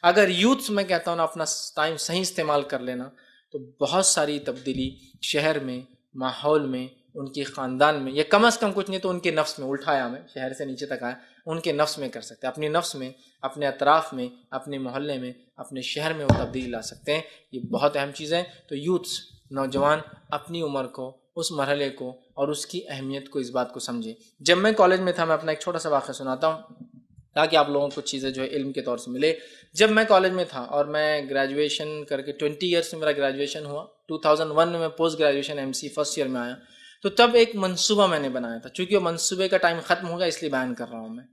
اگر یوتھس میں کہتا ہوں نا اپنا ٹائم صحیح استعمال کر لینا تو بہت ساری تبدیلی شہر میں، ماحول میں، ان کے خاندان میں، یا کم از کم کچھ نہیں تو ان کے نفس میں، الٹایا میں شہر سے نیچے تک آیا، ان کے نفس میں کر سکتے ہیں، اپنے نفس میں، اپنے اطراف میں، اپنے محلے میں، اپنے شہر میں وہ تبدیلی لا سکتے ہیں. یہ بہت اہم چیز ہے. تو یوتھس، نوجوان اپنی عمر کو، اس مرحلے کو اور اس کی اہمیت کو، اس بات کو سمجھے. جب میں کالج میں تھا، میں اپنا ایک چھوٹا سا واقعہ سناتا ہوں تاکہ آپ لوگوں کو کچھ چیزیں جو ہے علم کے طور سے ملے. جب میں کالج میں تھا اور میں گریجویشن کر کے 20 ایئرس میں میرا گریجویشن ہوا، 2001 میں post graduation MC first year میں آیا، تو تب ایک منصوبہ میں نے بنایا تھا. چونکہ وہ منصوبے کا ٹائم ختم ہو گیا اس لیے بیان کر رہا ہوں میں.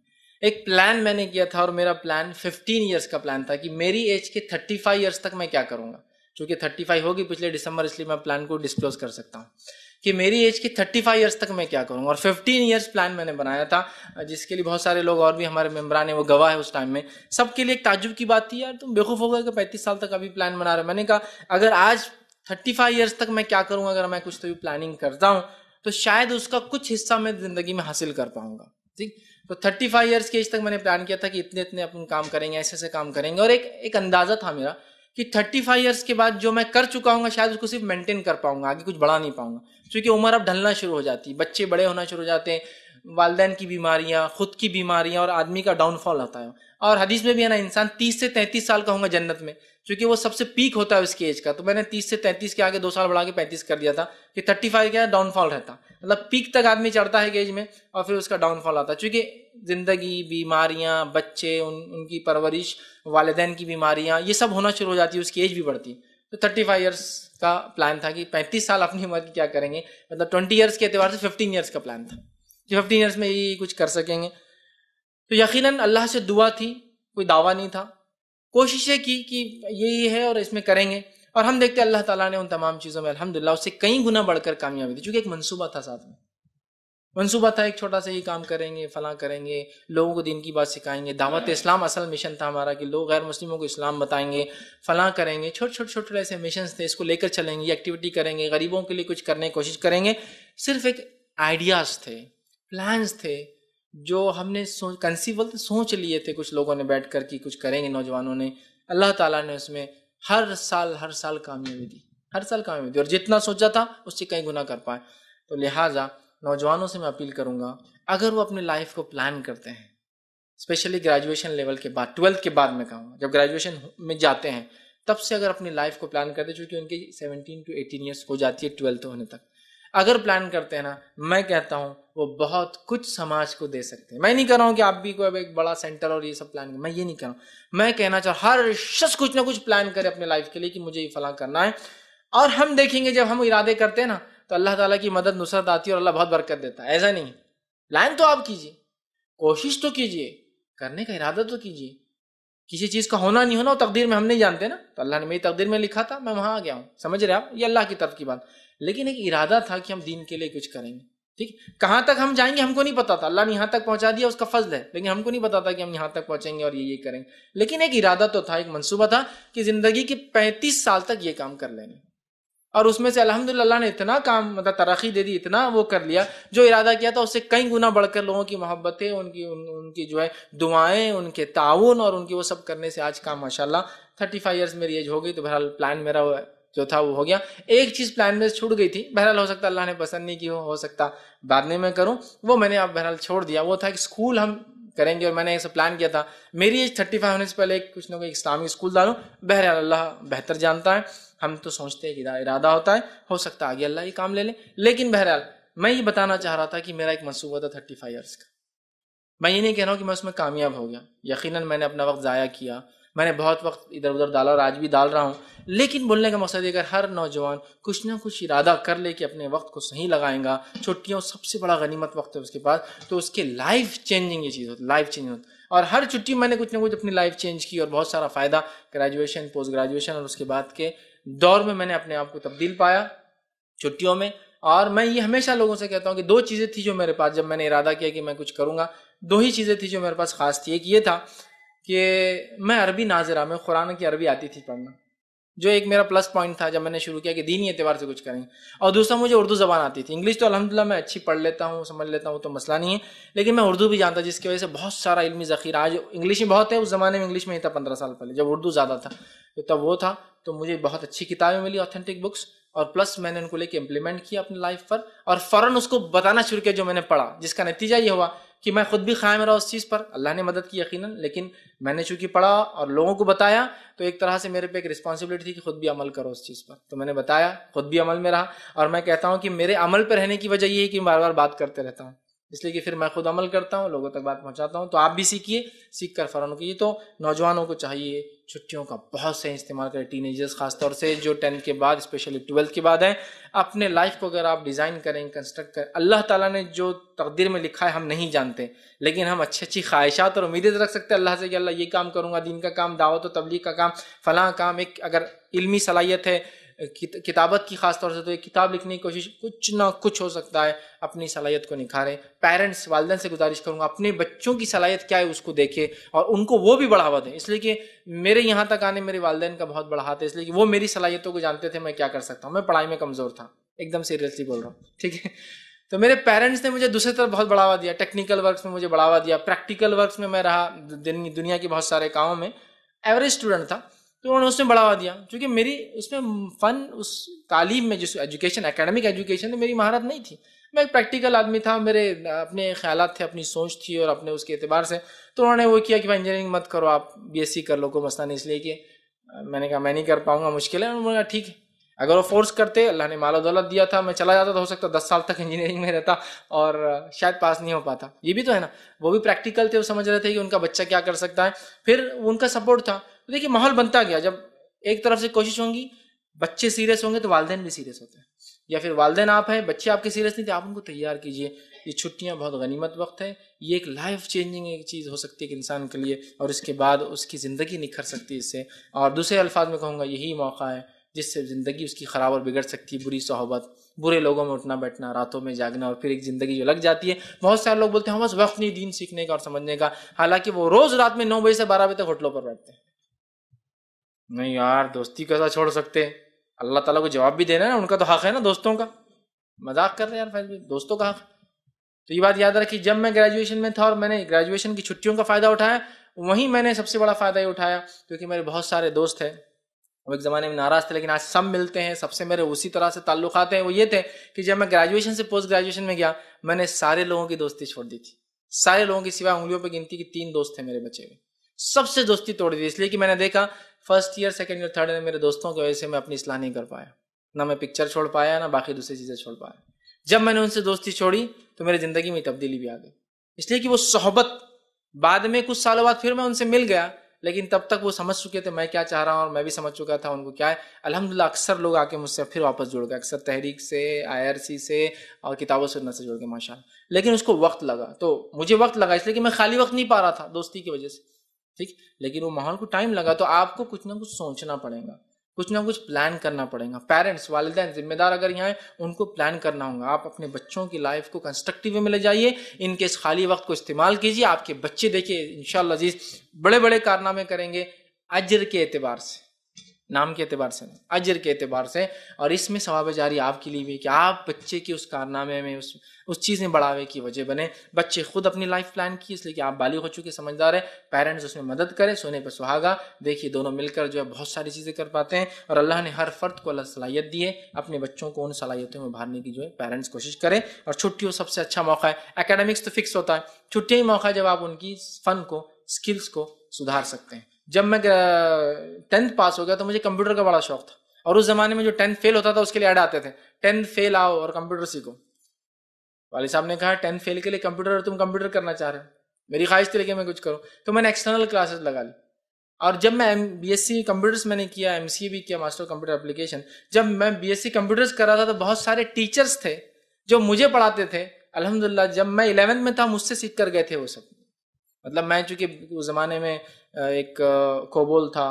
ایک پلان میں نے کیا تھا اور میرا پلان 15 ایئرس کا پلان تھا کہ میری ایج کے 35 ایئرس تک میں کیا کروں گا. چونکہ 35 ہوگی پچھلے دسمبر، اس لیے میں پلان کو ڈسکلوز کر سکتا ہوں کہ میری ایج کے 35 ایئرس تک میں کیا کروں گا. اور 15 ایئرس پلان میں نے بنایا تھا، جس کے لیے بہت سارے لوگ اور بھی ہمارے ممبران ہیں وہ گواہ ہے اس ٹائم میں. سب کے لیے ایک تعجب کی بات تھی، یار تم بیوقوف ہو گئے کہ 35 سال تک ابھی پلان بنا رہے. میں نے کہا اگر آج 35 ایئرس تک میں کیا کروں گا، اگر میں کچھ تو پلاننگ کرتا ہوں تو شاید اس کا کچھ حصہ میں زندگی میں حاصل کر پاؤں گا. ٹھیک، تو 35 ایئرس کے ایج تک میں نے پلان کیا تھا کہ اتنے اتنے اپنے کام کریں گے، ایسے ایسے کام کریں گے. اور ایک اندازہ تھا میرا کہ 35 ایئرس کے بعد جو میں کر چکا ہوں گا شاید اس کو صرف مینٹین کر پاؤں گا، آگے کچھ بڑھا نہیں پاؤں گا. چونکہ عمر اب ڈھلنا شروع ہو جاتی، بچے بڑے ہونا شروع ہو جاتے ہیں، والدین کی بیماریاں، خود کی بیماریاں، اور آدمی کا ڈاؤن فال ہوتا ہے. اور حدیث میں بھی ہے نا، انسان 30 سے 33 سال کا ہوگا جنت میں، چونکہ وہ سب سے پیک ہوتا ہے اس کی ایج کا. تو میں نے 30 سے 33 کے آگے 2 سال بڑھا کے 35 کر دیا تھا کہ 35 کیا ڈاؤن فال رہتا. مطلب پیک تک آدمی چڑھتا ہے ایج میں اور پھر اس کا ڈاؤن فال آتا ہے. چونکہ زندگی، بیماریاں، بچے، ان کی پرورش، والدین کی بیماریاں، یہ سب ہونا شروع ہو جاتی ہے، اس کی ایج بھی بڑھتی. تو 35 ایئرس کا پلان تھا کہ 35 سال اپنی عمر کی کیا کریں گے. مطلب 20 ایئرس کے اعتبار سے 15 ایئرس کا پلان تھا کہ 15 ایئرس میں یہ کچھ کر سکیں گے. تو یقیناً اللہ سے دعا تھی، کوئی دعویٰ نہیں تھا. کوششیں کی کہ یہی ہے اور اس میں کریں گے. اور ہم دیکھتے اللہ تعالیٰ نے ان تمام چیزوں میں الحمدللہ اس سے کئی گنا بڑھ کر کامیابی دی. چونکہ ایک منصوبہ تھا، ساتھ میں منصوبہ تھا، ایک چھوٹا سا یہ کام کریں گے، فلاں کریں گے، لوگوں کو دین کی بات سکھائیں گے. دعوت اسلام اصل مشن تھا ہمارا کہ لوگ غیر مسلموں کو اسلام بتائیں گے، فلاں کریں گے. چھوٹے ایسے مشنز تھے، اس کو لے کر چلیں گے، یہ ایکٹیویٹی کریں گے، غریبوں کے لیے کچھ کرنے کی کوشش کریں گے. صرف ایک آئیڈیاز تھے، پلانز تھے جو ہم نے سوچ لیے تھے کچھ لوگوں نے بیٹھ کر کہ کچھ کریں گے نوجوانوں نے. اللہ تعالیٰ نے اس میں ہر سال کامیابی دی، ہر سال کامیابی دی، اور جتنا سوچا تھا اس سے کئی گنا کر پائے. تو لہٰذا نوجوانوں سے میں اپیل کروں گا، اگر وہ اپنے لائف کو پلان کرتے ہیں، اسپیشلی گریجویشن لیول کے بعد، 12th کے بعد میں کہوں گا، جب گریجویشن میں جاتے ہیں تب سے اگر اپنی لائف کو پلان کرتے ہیں، چونکہ ان کی 17 to 18 ایئرس ہو جاتی ہے 12th ہونے تک، اگر پلان کرتے ہیں نا، میں کہتا ہوں وہ بہت کچھ سماج کو دے سکتے ہیں. میں نہیں کہہ رہا ہوں کہ آپ بھی کوئی ایک بڑا سینٹر اور یہ سب پلان کریں، میں یہ نہیں کہہ رہا ہوں. میں کہنا چاہوں ہر شخص کچھ نہ کچھ پلان کرے اپنے لائف کے لیے کہ مجھے یہ فلاں کرنا ہے. اور ہم دیکھیں گے جب ہم ارادے کرتے ہیں نا تو اللہ تعالیٰ کی مدد نصرت آتی ہے اور اللہ بہت برکت دیتا ہے. ایسا نہیں، پلان تو آپ کیجئے، کوشش تو کیجئے، کرنے کا ارادہ تو کیجئے. کسی چیز کا ہونا نہیں ہونا وہ تقدیر میں ہم نہیں جانتے نا. تو اللہ نے میری تقدیر میں لکھا تھا، میں وہاں آ گیا ہوں، سمجھ رہے آپ، یہ اللہ کی طرف کی بات. لیکن ایک ارادہ تھا کہ ہم دین کے لیے کچھ کریں گے. ٹھیک، کہاں تک ہم جائیں گے ہم کو نہیں پتا تھا، اللہ نے یہاں تک پہنچا دیا، اس کا فضل ہے. لیکن ہم کو نہیں پتا تھا کہ ہم یہاں تک پہنچیں گے اور یہ کریں گے. لیکن ایک ارادہ تو تھا، ایک منصوبہ تھا کہ زندگی کے 35 سال تک یہ کام کر لیں گے. اور اس میں سے الحمدللہ اللہ نے اتنا کام مطلب ترقی دے دی، اتنا وہ کر لیا، جو ارادہ کیا تھا اس سے کئی گنا بڑھ کر لوگوں کی محبتیں، ان کی جو ہے دعائیں، ان کے تعاون اور ان کی وہ سب کرنے سے آج کام ماشاءاللہ 35 ایئرس میری ایج ہو گئی. تو بہرحال پلان میرا جو تھا وہ ہو گیا. ایک چیز پلان میں چھوٹ گئی تھی، بہرحال ہو سکتا اللہ نے پسند نہیں کی ہو سکتا بعد میں کروں، وہ میں نے اب بہرحال چھوڑ دیا. وہ تھا کہ اسکول ہم کریں گے، اور میں نے ایسا پلان کیا تھا میری ایج 35 ہونے سے پہلے کچھ نہ کوئی اسلامی اسکول ڈالوں. بہرحال اللہ بہتر جانتا ہے، ہم تو سوچتے ہیں کہ ارادہ ہوتا ہے، ہو سکتا ہے آگے اللہ یہ کام لے لیں. لیکن بہرحال میں یہ بتانا چاہ رہا تھا کہ میرا ایک منصوبہ تھا 35 ایئرس کا. میں یہ نہیں کہہ رہا ہوں کہ میں اس میں کامیاب ہو گیا، یقیناً میں نے اپنا وقت ضائع کیا، میں نے بہت وقت ادھر ادھر ڈالا اور آج بھی ڈال رہا ہوں. لیکن بولنے کا مقصد ہے کہ ہر نوجوان کچھ نہ کچھ ارادہ کر لے کہ اپنے وقت کو صحیح لگائیں گا، چھٹیوں سب سے بڑا غنیمت وقت ہے اس کے پاس، تو اس کے لائف چینجنگ یہ چیز ہوتی ہے، لائف چینجنگ ہوتی ہے. اور ہر چھٹی میں نے کچھ نہ کچھ اپنی لائف چینج کی اور بہت سارا فائدہ گریجویشن، پوسٹ گریجویشن اور اس کے بعد کے دور میں نے اپنے آپ کو تبدیل پایا چھٹیوں میں. اور میں یہ ہمیشہ لوگوں سے کہتا ہوں کہ 2 چیزیں تھی جو میرے پاس، جب میں نے ارادہ کیا کہ میں کچھ کروں گا، 2 ہی چیزیں تھی جو میرے پاس خاص تھی. ایک یہ تھا کہ میں عربی ناظرہ، میں قرآن کی عربی آتی تھی پڑھنا. جو ایک میرا پلس پوائنٹ تھا جب میں نے شروع کیا کہ دینی اعتبار سے کچھ کریں گے. اور دوسرا مجھے اردو زبان آتی تھی. انگلش تو الحمدللہ میں اچھی پڑھ لیتا ہوں, سمجھ لیتا ہوں, تو مسئلہ نہیں ہے, لیکن میں اردو بھی جانتا, جس کی وجہ سے بہت سارا علمی ذخیرہ. آج انگلش میں بہت ہے, اس زمانے میں انگلش میں ہی تھا 15 سال پہلے جب اردو زیادہ تھا, تو تب وہ تھا. تو مجھے بہت اچھی کتابیں ملی, آتھینٹک بکس, اور پلس میں نے ان کو لے کے امپلیمنٹ کیا اپنی لائف پر, اور فوراً اس کو بتانا شروع کیا جو میں نے پڑھا, جس کا نتیجہ یہ ہوا کہ میں خود بھی قائم رہا اس چیز پر. اللہ نے مدد کی یقیناً, لیکن میں نے چونکہ پڑھا اور لوگوں کو بتایا, تو ایک طرح سے میرے پہ ایک رسپانسبلٹی تھی کہ خود بھی عمل کرو اس چیز پر. تو میں نے بتایا, خود بھی عمل میں رہا, اور میں کہتا ہوں کہ میرے عمل پہ رہنے کی وجہ یہ ہے کہ بار بار بات کرتے رہتا ہوں, اس لیے کہ پھر میں خود عمل کرتا ہوں, لوگوں تک بات پہنچاتا ہوں. تو آپ بھی سیکھیے, سیکھ کر فوراً کیجیے. تو نوجوانوں کو چاہیے چھٹیوں کا بہت سے استعمال کریں, ٹین ایجرز خاص طور سے جو 10 کے بعد, اسپیشلی 12 کے بعد ہیں. اپنے لائف کو اگر آپ ڈیزائن کریں, کنسٹرکٹ کریں, اللہ تعالیٰ نے جو تقدیر میں لکھا ہے ہم نہیں جانتے, لیکن ہم اچھی خواہشات اور امیدیں رکھ سکتے ہیں اللہ سے کہ اللہ یہ کام کروں گا, دین کا کام, دعوت و تبلیغ کا کام, فلاں کام. ایک اگر علمی صلاحیت ہے کتابت کی خاص طور سے, تو ایک کتاب لکھنے کی کوشش, کچھ نہ کچھ ہو سکتا ہے, اپنی صلاحیت کو نکھاریں. پیرنٹس, والدین سے گزارش کروں گا اپنے بچوں کی صلاحیت کیا ہے اس کو دیکھیں اور ان کو وہ بھی بڑھاوا دیں, اس لیے کہ میرے یہاں تک آنے میرے والدین کا بہت بڑا ہاتھ ہے, اس لیے کہ وہ میری صلاحیتوں کو جانتے تھے میں کیا کر سکتا ہوں. میں پڑھائی میں کمزور تھا, ایک دم سیریسلی بول رہا ہوں, ٹھیک ہے. تو میرے پیرنٹس نے مجھے دوسری طرف بہت بڑھاوا دیا, ٹیکنیکل ورکس میں مجھے بڑھاوا دیا, پریکٹیکل ورکس میں رہا, دنیا کے بہت سارے کاموں میں ایوریج اسٹوڈنٹ تھا, تو انہوں نے اس میں بڑھاوا دیا. کیونکہ میری اس میں فن, اس تعلیم میں, جس ایجوکیشن, اکیڈمک ایجوکیشن میں میری مہارت نہیں تھی. میں ایک پریکٹیکل آدمی تھا, میرے اپنے خیالات تھے, اپنی سوچ تھی, اور اپنے اس کے اعتبار سے. تو انہوں نے وہ کیا کہ بھائی انجینئرنگ مت کرو, آپ BSc کر لو, کوئی مسئلہ نہیں. اس لیے کہ میں نے کہا میں نہیں کر پاؤں گا, مشکل ہے. انہوں نے کہا ٹھیک ہے. اگر وہ فورس کرتے, اللہ نے مال و دولت دیا تھا, میں چلا جاتا, تو ہو سکتا 10 سال تک انجینئرنگ میں رہتا اور شاید پاس نہیں ہو پاتا. یہ بھی تو ہے نا, وہ بھی پریکٹیکل تھے, وہ سمجھ رہے تھے کہ ان کا بچہ کیا کر سکتا ہے. پھر ان کا سپورٹ تھا. تو دیکھیے ماحول بنتا گیا, جب ایک طرف سے کوشش ہوں گی, بچے سیریس ہوں گے تو والدین بھی سیریس ہوتے ہیں, یا پھر والدین آپ ہیں, بچے آپ کے سیریس نہیں تھے, آپ ان کو تیار کیجئے. یہ چھٹیاں بہت غنیمت وقت ہے, یہ ایک لائف چینجنگ ایک چیز ہو سکتی ہے ایک انسان کے لیے, اور اس کے بعد اس کی زندگی نکھر سکتی ہے اس سے. اور دوسرے الفاظ میں کہوں گا یہی موقع ہے جس سے زندگی اس کی خراب اور بگڑ سکتی ہے. بری صحبت, برے لوگوں میں اٹھنا بیٹھنا, راتوں میں جاگنا, اور پھر ایک زندگی جو لگ جاتی ہے. بہت سارے لوگ بولتے ہیں بس وقت نہیں دین سیکھنے کا اور سمجھنے کا, حالانکہ وہ روز رات میں 9 بجے سے 12 بجے تک ہوٹلوں پر بیٹھتے ہیں. نہیں یار, دوستی کیسا چھوڑ سکتے ہیں, اللہ تعالیٰ کو جواب بھی دینا ہے نا, ان کا تو حق ہے نا دوستوں کا. مذاق کر رہے ہیں یار فیض بھائی, دوستوں کا حق. تو یہ بات یاد رکھی, جب میں گریجویشن میں تھا اور میں نے گریجویشن کی چھٹیوں کا فائدہ اٹھایا, وہیں میں نے سب سے بڑا فائدہ یہ اٹھایا کیونکہ میرے بہت سارے دوست تھے, وہ ایک زمانے میں ناراض تھے لیکن آج سب ملتے ہیں, سب سے میرے اسی طرح سے تعلقات ہیں. وہ یہ تھے کہ جب میں گریجویشن سے پوسٹ گریجویشن میں گیا, میں نے سارے لوگوں کی دوستی چھوڑ دی تھی. سارے لوگوں کی سوائے انگلیوں پہ گنتی کی 3 دوست تھے میرے بچے ہوئے, سب سے دوستی توڑ دی. اس لیے کہ میں نے دیکھا first year, second year, third year میرے دوستوں کی وجہ سے میں اپنی اصلاح نہیں کر پایا, نہ میں پکچر چھوڑ پایا, نہ باقی دوسری چیزیں چھوڑ پایا. جب میں نے ان سے دوستی چھوڑی تو میری زندگی میں تبدیلی بھی آ گئی, اس لیے کہ وہ صحبت, بعد میں کچھ سالوں بعد پھر میں ان سے مل گیا, لیکن تب تک وہ سمجھ چکے تھے میں کیا چاہ رہا ہوں, اور میں بھی سمجھ چکا تھا ان کو کیا ہے. الحمدللہ اکثر لوگ آ کے مجھ سے پھر واپس جڑ گئے, اکثر تحریک سے, IRC سے, اور کتاب و سنت سے جڑ گئے ماشاءاللہ. لیکن اس کو وقت لگا, تو مجھے وقت لگا اس لیے کہ میں خالی وقت نہیں پا رہا تھا دوستی کی وجہ سے, ٹھیک, لیکن وہ ماحول کو ٹائم لگا. تو آپ کو کچھ نہ کچھ سوچنا پڑے گا, کچھ نہ کچھ پلان کرنا پڑے گا. پیرنٹس, والدین, ذمہ دار اگر یہاں ہیں, ان کو پلان کرنا ہوگا. آپ اپنے بچوں کی لائف کو کنسٹرکٹیو وے میں لے جائیے, ان کے اس خالی وقت کو استعمال کیجیے. آپ کے بچے دیکھیے انشاءاللہ عزیز بڑے بڑے کارنامے کریں گے, اجر کے اعتبار سے, نام کے اعتبار سے, اجر کے اعتبار سے. اور اس میں ثواب جاری آپ کے لیے بھی کہ آپ بچے کے اس کارنامے میں, اس چیز میں بڑھاوے کی وجہ بنے. بچے خود اپنی لائف پلان کی, اس لیے کہ آپ بالغ ہو چکے, سمجھدار ہے. پیرنٹس اس میں مدد کریں, سونے پہ سہاگا. دیکھیے دونوں مل کر جو ہے بہت ساری چیزیں کر پاتے ہیں, اور اللہ نے ہر فرد کو اللہ صلاحیت دی ہے. اپنے بچوں کو ان صلاحیتوں میں ابھارنے کی جو ہے پیرنٹس کوشش کریں. اور چھٹیوں سب سے اچھا موقع ہے. اکیڈمکس تو فکس ہوتا ہے, چھٹیاں ہی موقع ہے جب آپ ان کی فن کو, اسکلس کو سدھار سکتے ہیں. جب میں 10th پاس ہو گیا تو مجھے کمپیوٹر کا بڑا شوق تھا, اور اس زمانے میں جو 10th فیل ہوتا تھا اس کے لیے ایڈ آتے تھے, 10th فیل آؤ اور کمپیوٹر سیکھو. والد صاحب نے کہا 10th فیل کے لیے کمپیوٹر, اور تم کمپیوٹر کرنا چاہ رہے ہو. میری خواہش تھی کہ میں کچھ کروں, تو میں نے ایکسٹرنل کلاسز لگا لی. اور جب میں BSc کمپیوٹرز میں نے کیا, MCA بھی کیا, ماسٹر کمپیوٹر اپلیکیشن, جب میں BSc کمپیوٹرز کر رہا تھا تو بہت سارے ٹیچرز تھے جو مجھے پڑھاتے تھے. الحمدللہ جب میں 11th میں تھا مجھ سے سیکھ کر گئے تھے وہ سب. مطلب میں چونکہ اس زمانے میں ایک کوبول تھا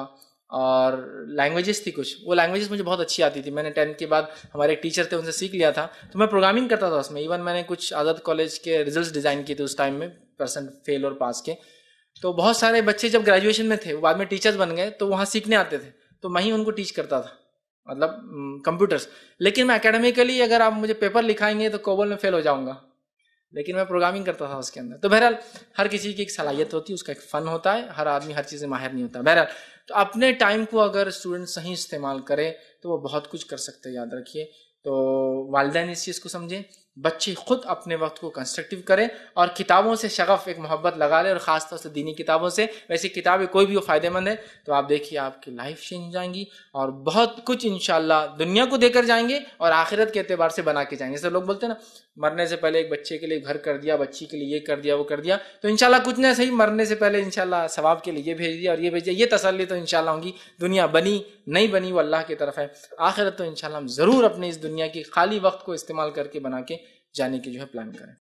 اور لینگویجز تھی کچھ, وہ لینگویجز مجھے بہت اچھی آتی تھی. میں نے 10th کے بعد ہمارے ایک ٹیچر تھے ان سے سیکھ لیا تھا, تو میں پروگرامنگ کرتا تھا اس میں. ایون میں نے کچھ آزاد کالج کے ریزلٹس ڈیزائن کیے تھے اس ٹائم میں, پرسنٹ فیل اور پاس کے. تو بہت سارے بچے جب گریجویشن میں تھے وہ بعد میں ٹیچرز بن گئے, تو وہاں سیکھنے آتے تھے. تو میں ہی ان کو ٹیچ کرتا تھا، مطلب کمپیوٹرز. لیکن میں اکیڈمیکلی اگر آپ مجھے پیپر لکھائیں گے تو کوبول میں فیل ہو جاؤں گا، لیکن میں پروگرامنگ کرتا تھا اس کے اندر. تو بہرحال ہر کسی کی ایک صلاحیت ہوتی ہے، اس کا ایک فن ہوتا ہے، ہر آدمی ہر چیز میں ماہر نہیں ہوتا. بہرحال تو اپنے ٹائم کو اگر اسٹوڈنٹ صحیح استعمال کرے تو وہ بہت کچھ کر سکتے ہیں، یاد رکھیے. تو والدین اس چیز کو سمجھیں، بچے خود اپنے وقت کو کنسٹرکٹیو کریں اور کتابوں سے شغف ایک محبت لگا لے، اور خاص طور سے دینی کتابوں سے. ویسی کتابیں کوئی بھی وہ فائدہ مند ہے، تو آپ دیکھیے آپ کی لائف چینج جائیں گی اور بہت کچھ انشاءاللہ دنیا کو دے کر جائیں گے اور آخرت کے اعتبار سے بنا کے جائیں گے. جیسے لوگ بولتے ہیں نا، مرنے سے پہلے ایک بچے کے لیے گھر کر دیا، بچی کے لیے یہ کر دیا وہ کر دیا، تو انشاءاللہ کچھ نہ صحیح مرنے سے پہلے انشاءاللہ ثواب کے لیے یہ بھیج دیا اور یہ بھیج دیا. یہ تسلی تو انشاءاللہ ہوں گی. دنیا بنی نہیں بنی وہ اللہ کی طرف ہے، آخرت تو انشاءاللہ ہم ضرور اپنے اس دنیا کی خالی وقت کو استعمال کر کے بنا کے جانے کی جو ہے پلان کریں.